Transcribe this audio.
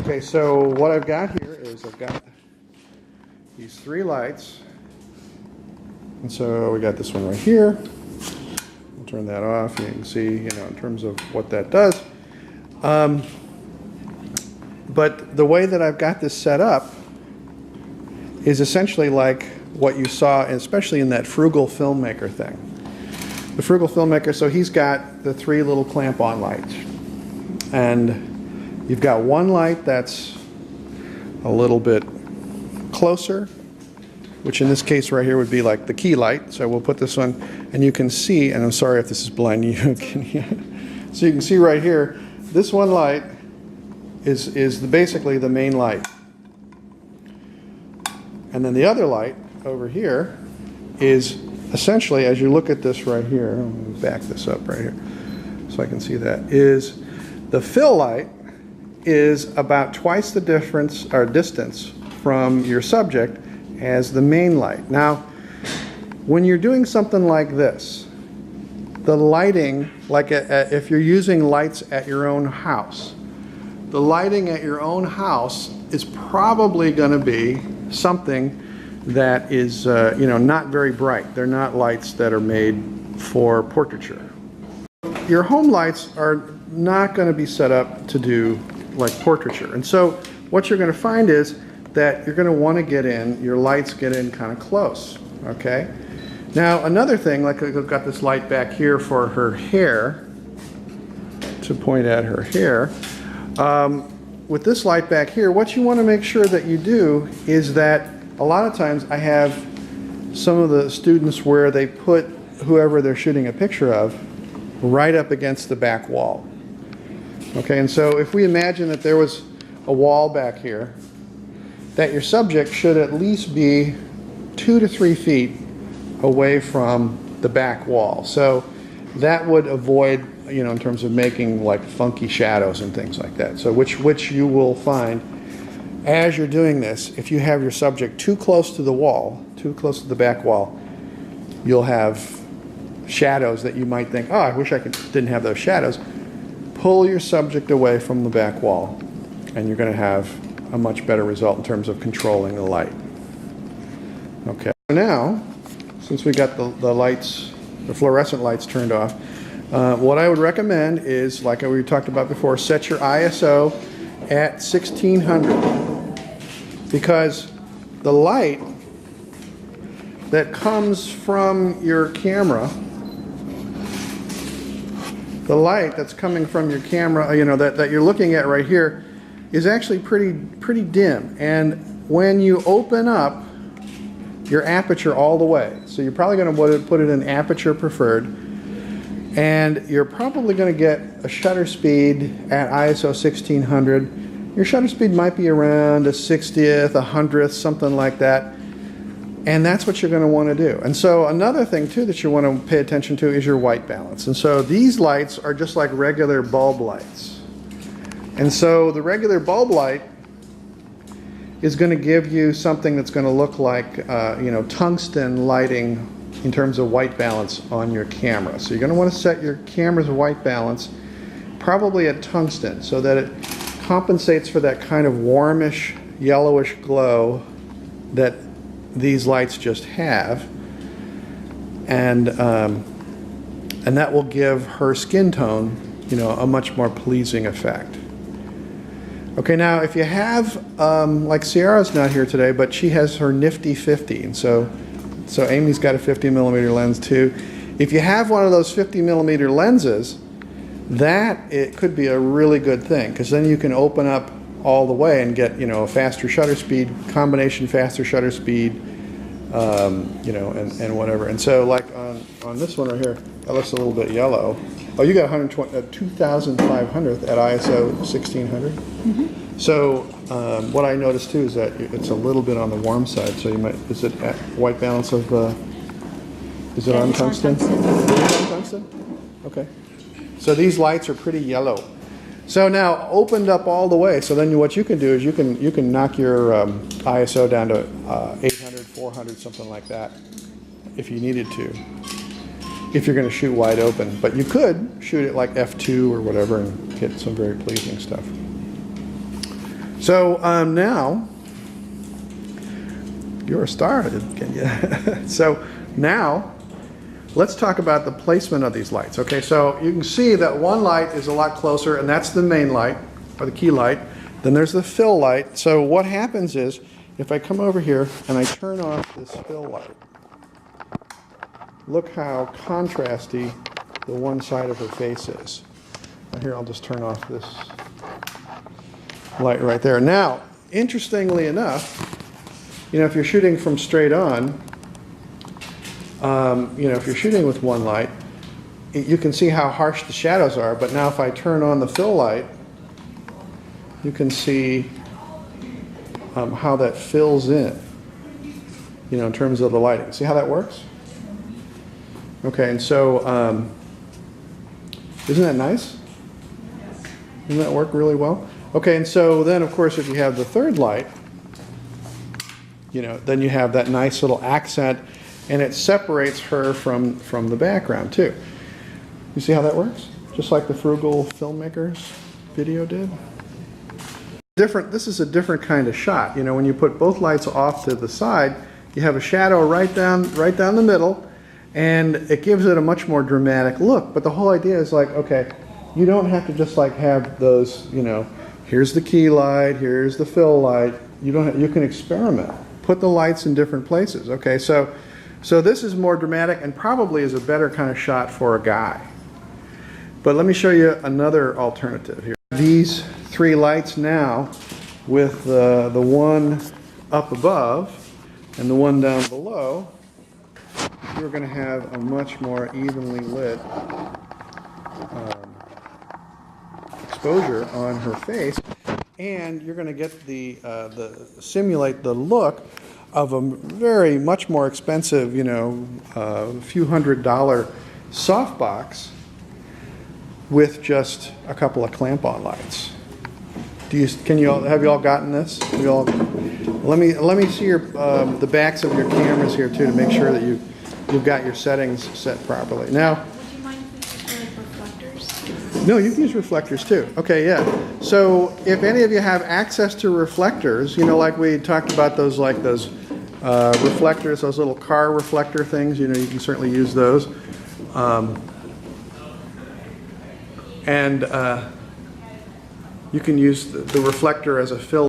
Okay, so what I've got here is I've got these three lights. And so we got this one right here. We'll turn that off. You can see, in terms of what that does. But the way that I've got this set up is essentially like what you saw, especially in that frugal filmmaker thing. The frugal filmmaker, so he's got the three little clamp-on lights. And you've got one light that's a little bit closer, which in this case right here would be like the key light. So we'll put this one, and you can see, and I'm sorry if this is blinding you. So you can see right here, this one light is basically the main light. And then the other light over here is essentially, as you look at this right here, I'm going to back this up right here so I can see that, is the fill light is about twice the difference or distance from your subject as the main light. Now, when you're doing something like this, the lighting, like if you're using lights at your own house, the lighting at your own house is probably going to be something that is, not very bright. They're not lights that are made for portraiture. Your home lights are not going to be set up to do like portraiture. And so what you're going to find is that you're going to want to get in, your lights get in kind of close, okay? Now another thing, like I've got this light back here for her hair, to point at her hair. With this light back here, what you want to make sure that you do is that a lot of times I have some of the students where they put whoever they're shooting a picture of right up against the back wall. Okay, and so if we imagine that there was a wall back here, that your subject should at least be 2 to 3 feet away from the back wall. So that would avoid, in terms of making like funky shadows and things like that. So which you will find as you're doing this, if you have your subject too close to the wall, too close to the back wall, you'll have shadows that you might think, oh, I wish I didn't have those shadows. Pull your subject away from the back wall, and you're going to have a much better result in terms of controlling the light. Okay. Now, since we got the lights, the fluorescent lights turned off, what I would recommend is, like we talked about before, set your ISO at 1600, because the light that comes from your camera, the light that's coming from your camera, that you're looking at right here, is actually pretty dim. And when you open up your aperture all the way, so you're probably going to put it in aperture preferred, and you're probably going to get a shutter speed at ISO 1600. Your shutter speed might be around a 60th, a 100th, something like that. And that's what you're going to want to do. And so another thing too that you want to pay attention to is your white balance. And so these lights are just like regular bulb lights. And so the regular bulb light is going to give you something that's going to look like tungsten lighting in terms of white balance on your camera. So you're going to want to set your camera's white balance probably at tungsten, so that it compensates for that kind of warmish, yellowish glow that these lights just have, and that will give her skin tone, a much more pleasing effect. Okay, now if you have, like Sierra's not here today, but she has her nifty 50, and so Amy's got a 50mm lens too. If you have one of those 50mm lenses, it could be a really good thing, because then you can open up all the way and get a faster shutter speed, combination faster shutter speed, and whatever. And so like on this one right here, that looks a little bit yellow. Oh, you got 2500th at ISO 1600. Mm-hmm. So what I noticed too is that it's a little bit on the warm side. So you might, is it at white balance of is it on tungsten? Is it on tungsten? Okay. So these lights are pretty yellow. So now opened up all the way. So then what you can do is you can knock your ISO down to 800, 400, something like that, if you needed to, if you're going to shoot wide open. But you could shoot it like f2 or whatever and get some very pleasing stuff. So now, you're a star, can you? So now, let's talk about the placement of these lights. Okay, so you can see that one light is a lot closer, and that's the main light, or the key light. Then there's the fill light. So what happens is, if I come over here and I turn off this fill light, look how contrasty the one side of her face is. Now here, I'll just turn off this light right there. Now, interestingly enough, you know, if you're shooting from straight on, you know, if you're shooting with one light, you can see how harsh the shadows are. But now if I turn on the fill light, you can see how that fills in, you know, in terms of the lighting. See how that works? Okay, and so, isn't that nice? Doesn't that work really well? Okay, and so then, of course, if you have the third light, you know, then you have that nice little accent, and it separates her from the background, too. You see how that works? Just like the Frugal Filmmakers video did? This is a different kind of shot. You know, when you put both lights off to the side, you have a shadow right down the middle, and it gives it a much more dramatic look. But the whole idea is like, okay, you don't have to just like have those, you know, here's the key light, here's the fill light. You can experiment. Put the lights in different places. Okay, so this is more dramatic and probably is a better kind of shot for a guy. But let me show you another alternative here. These three lights now, with the one up above and the one down below, you're going to have a much more evenly lit exposure on her face, and you're going to get simulate the look of a much more expensive, you know, few $100 softbox with just a couple of clamp-on lights. Have you all gotten this? Let me see the backs of your cameras here too, to make sure that you've got your settings set properly. Now, would you mind if we use reflectors? No, you can use reflectors too. Okay, yeah. So if any of you have access to reflectors, you know, like we talked about those reflectors, those little car reflector things, you know, you can certainly use those. And you can use the reflector as a fill